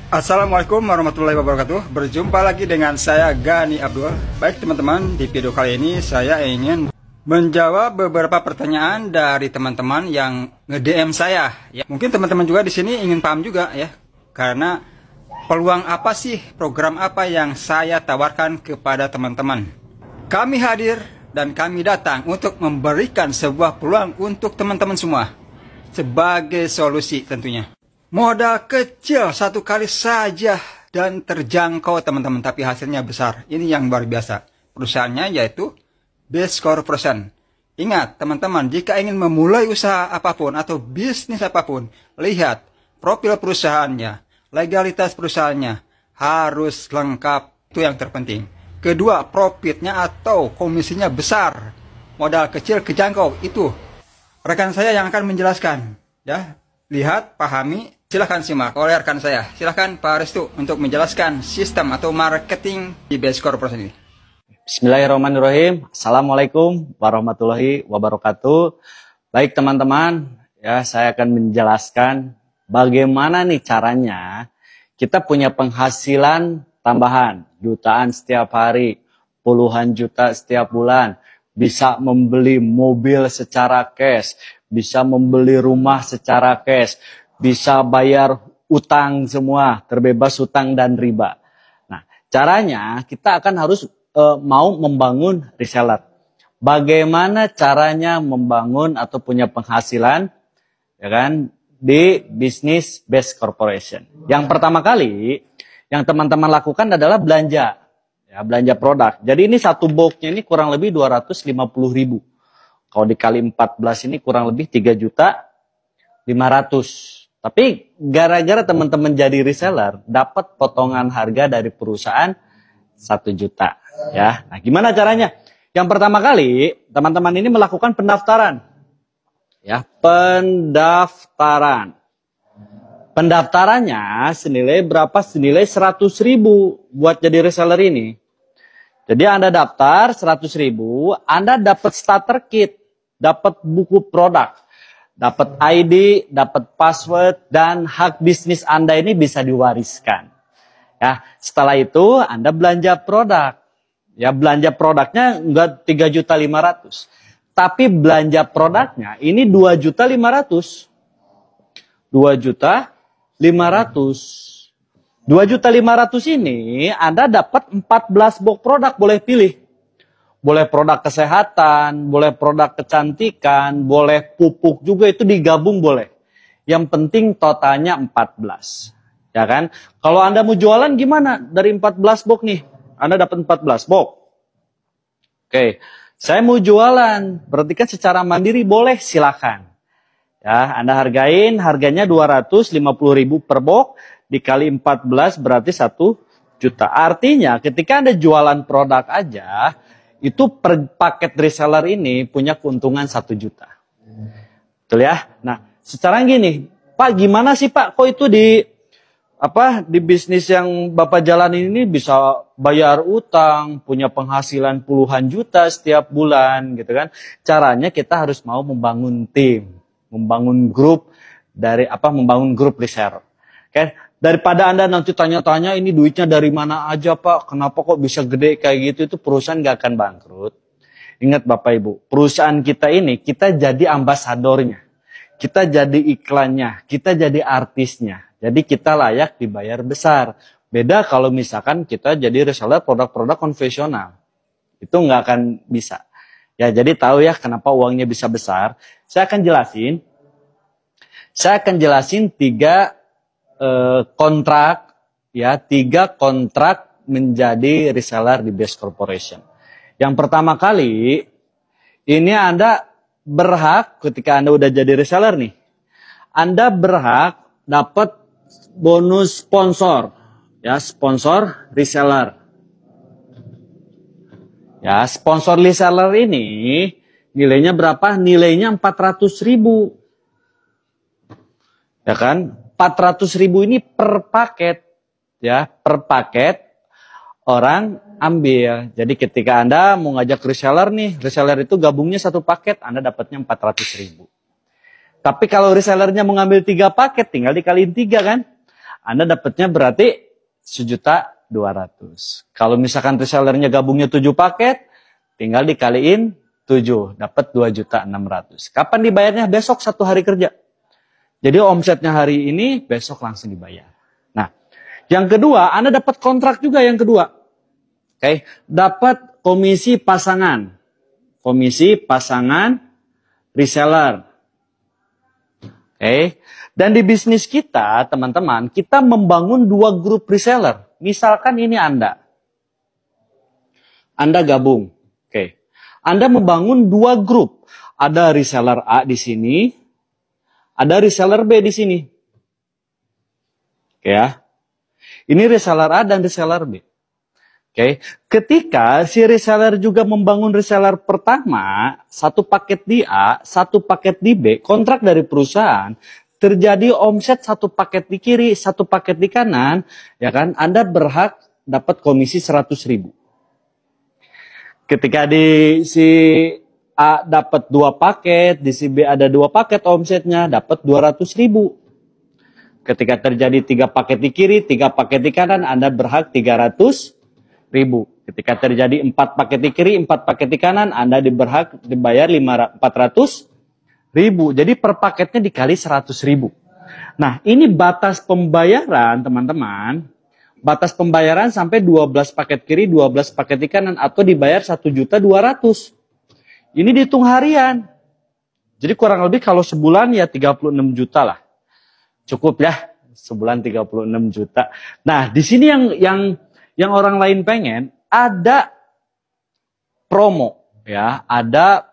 Assalamualaikum warahmatullahi wabarakatuh. Berjumpa lagi dengan saya Gani Abdul. Baik teman-teman, di video kali ini saya ingin menjawab beberapa pertanyaan dari teman-teman yang nge-DM saya. Ya, mungkin teman-teman juga di sini ingin paham juga ya, karena peluang apa sih, program apa yang saya tawarkan kepada teman-teman. Kami hadir dan kami datang untuk memberikan sebuah peluang untuk teman-teman semua sebagai solusi tentunya. Modal kecil satu kali saja dan terjangkau teman-teman, tapi hasilnya besar. Ini yang luar biasa. Perusahaannya yaitu Best Corporation. Ingat teman-teman, jika ingin memulai usaha apapun atau bisnis apapun, lihat profil perusahaannya, legalitas perusahaannya harus lengkap. Itu yang terpenting. Kedua, profitnya atau komisinya besar. Modal kecil kejangkau, itu rekan saya yang akan menjelaskan. Ya, lihat, pahami. Silahkan simak oleh rekan saya. Silahkan Pak Restu untuk menjelaskan sistem atau marketing di Best Corporation ini. Bismillahirrahmanirrahim. Assalamualaikum warahmatullahi wabarakatuh. Baik teman-teman, ya saya akan menjelaskan bagaimana nih caranya kita punya penghasilan tambahan jutaan setiap hari, puluhan juta setiap bulan, bisa membeli mobil secara cash, bisa membeli rumah secara cash, bisa bayar utang semua, terbebas utang dan riba. Nah, caranya kita akan harus mau membangun reseller. Bagaimana caranya membangun atau punya penghasilan, ya kan, di bisnis Best Corporation. Yang pertama kali yang teman-teman lakukan adalah belanja, ya, belanja produk. Jadi ini satu boxnya ini kurang lebih 250.000. Kalau dikali 14 ini kurang lebih 3.500.000. Tapi gara-gara teman-teman jadi reseller, dapat potongan harga dari perusahaan 1 juta. Ya, nah gimana caranya? Yang pertama kali, teman-teman ini melakukan pendaftaran. Ya, pendaftaran. Pendaftarannya senilai berapa? Senilai 100.000 buat jadi reseller ini. Jadi Anda daftar 100.000, Anda dapat starter kit, dapat buku produk, dapat ID, dapat password, dan hak bisnis Anda ini bisa diwariskan. Ya, setelah itu Anda belanja produk. Ya, belanja produknya enggak 3.500.000. Tapi belanja produknya ini 2.500.000. 2.500.000. 2.500.000 ini Anda dapat 14 box produk, boleh pilih. Boleh produk kesehatan, boleh produk kecantikan, boleh pupuk juga, itu digabung boleh. Yang penting totalnya 14. Ya kan? Kalau Anda mau jualan gimana? Dari 14 box nih, Anda dapat 14 box. Oke, saya mau jualan, berarti kan secara mandiri boleh, silakan. Ya, Anda hargain, harganya 250.000 per box, dikali 14 berarti 1 juta. Artinya ketika Anda jualan produk aja, itu per paket reseller ini punya keuntungan 1 juta. Betul ya? Nah, sekarang gini, Pak, gimana sih Pak, kok itu di bisnis yang Bapak jalan ini bisa bayar utang, punya penghasilan puluhan juta setiap bulan gitu kan? Caranya kita harus mau membangun tim, membangun grup membangun grup reseller. Oke? Daripada Anda nanti tanya-tanya ini duitnya dari mana aja Pak, kenapa kok bisa gede kayak gitu, itu perusahaan gak akan bangkrut. Ingat Bapak Ibu, perusahaan kita ini, kita jadi ambasadornya, kita jadi iklannya, kita jadi artisnya. Jadi kita layak dibayar besar. Beda kalau misalkan kita jadi reseller produk-produk konvensional. Itu nggak akan bisa. Ya, jadi tahu ya kenapa uangnya bisa besar. Saya akan jelasin 3 kontrak, ya, 3 kontrak menjadi reseller di Best Corporation. Yang pertama kali, ini Anda berhak ketika Anda udah jadi reseller nih, Anda berhak dapat bonus sponsor, ya, sponsor reseller. Ya, sponsor reseller ini nilainya berapa? Nilainya 400.000. Ya kan? 400.000 ini per paket, ya, per paket orang ambil. Jadi ketika Anda mau ngajak reseller nih, reseller itu gabungnya 1 paket, Anda dapatnya 400.000. Tapi kalau resellernya mengambil 3 paket, tinggal dikaliin 3 kan. Anda dapatnya berarti 1.200.000. Kalau misalkan resellernya gabungnya 7 paket, tinggal dikaliin 7, dapat 2.600.000. Kapan dibayarnya? Besok 1 hari kerja. Jadi omsetnya hari ini, besok langsung dibayar. Nah, yang kedua, Anda dapat kontrak juga yang kedua. Oke, dapat komisi pasangan. Komisi pasangan reseller. Oke, dan di bisnis kita, teman-teman, kita membangun 2 grup reseller. Misalkan ini Anda. Anda gabung. Oke. Anda membangun 2 grup. Ada reseller A di sini, ada reseller B di sini. Oke ya. Ini reseller A dan reseller B. Oke. Ketika si reseller juga membangun reseller pertama, 1 paket di A, 1 paket di B, kontrak dari perusahaan, terjadi omset 1 paket di kiri, 1 paket di kanan, ya kan? Anda berhak dapat komisi 100.000. Ketika di si A dapat 2 paket, di si B ada 2 paket omsetnya, dapat 200.000. Ketika terjadi 3 paket di kiri, 3 paket di kanan, Anda berhak 300.000. Ketika terjadi 4 paket di kiri, 4 paket di kanan, Anda berhak dibayar 400.000. Jadi per paketnya dikali 100.000. Nah, ini batas pembayaran, teman-teman. Batas pembayaran sampai 12 paket kiri, 12 paket di kanan, atau dibayar 1.200.000. Ini dihitung harian. Jadi kurang lebih kalau sebulan ya 36 juta lah. Cukup ya, sebulan 36 juta. Nah, di sini yang orang lain pengen, ada promo. Ya, ada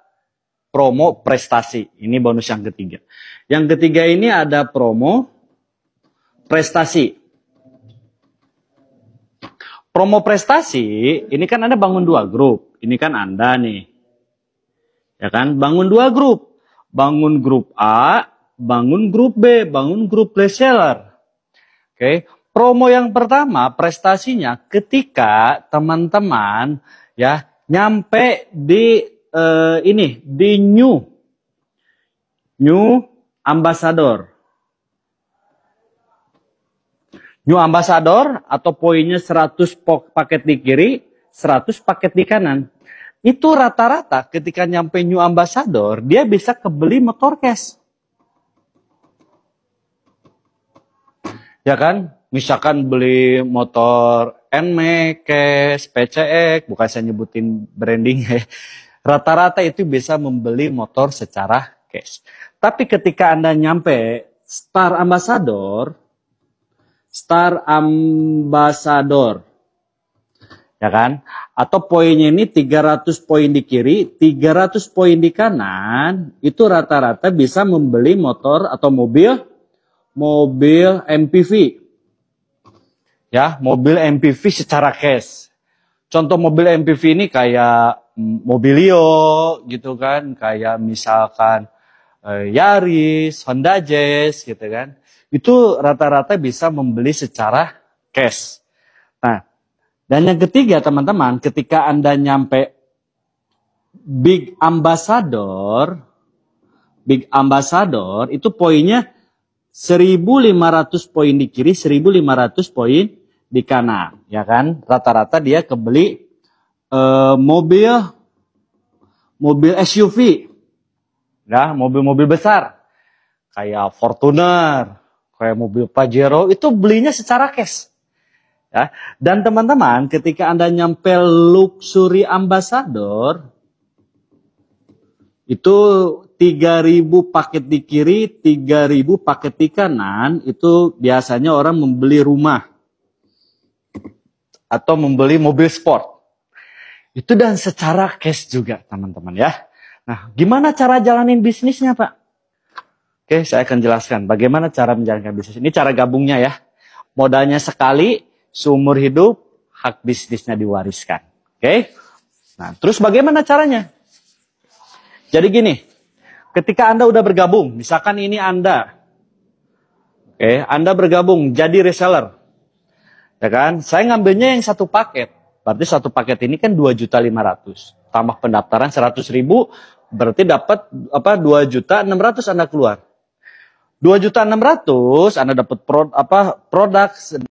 promo prestasi. Ini bonus yang ketiga. Yang ketiga ini ada promo prestasi. Promo prestasi, ini kan Anda bangun 2 grup. Ini kan Anda nih. Ya kan, bangun 2 grup. Bangun grup A, bangun grup B, bangun grup reseller. Oke, promo yang pertama prestasinya ketika teman-teman ya nyampe di di new ambassador. New ambassador atau poinnya 100 paket di kiri, 100 paket di kanan. Itu rata-rata ketika nyampe new ambassador, dia bisa kebeli motor cash. Ya kan? Misalkan beli motor NMAX, cash, PCX, bukan saya nyebutin branding ya. Rata-rata itu bisa membeli motor secara cash. Tapi ketika Anda nyampe Star Ambassador, ya kan? Atau poinnya ini 300 poin di kiri, 300 poin di kanan, itu rata-rata bisa membeli motor atau mobil MPV. Ya, mobil MPV secara cash. Contoh mobil MPV ini kayak Mobilio gitu kan, kayak misalkan Yaris, Honda Jazz gitu kan. Itu rata-rata bisa membeli secara cash. Nah, dan yang ketiga teman-teman, ketika Anda nyampe Big Ambassador itu poinnya 1.500 poin di kiri, 1.500 poin di kanan, ya kan? Rata-rata dia kebeli mobil SUV, ya, mobil-mobil besar, kayak Fortuner, kayak mobil Pajero, itu belinya secara cash. Ya. Dan teman-teman, ketika Anda nyampe Luxury Ambassador, itu 3.000 paket di kiri, 3.000 paket di kanan, itu biasanya orang membeli rumah. Atau membeli mobil sport. Itu dan secara cash juga, teman-teman ya. Nah, gimana cara jalanin bisnisnya, Pak? Oke, saya akan jelaskan bagaimana cara menjalankan bisnis. Ini cara gabungnya ya. Modalnya sekali, seumur hidup, hak bisnisnya diwariskan. Oke. Nah, terus bagaimana caranya? Jadi gini, ketika Anda udah bergabung, misalkan ini Anda. Oke, Anda bergabung jadi reseller. Ya kan? Saya ngambilnya yang 1 paket. Berarti 1 paket ini kan 2.500.000. Tambah pendaftaran 100.000, berarti dapat 2.600.000 Anda keluar. 2.600.000 Anda dapat produk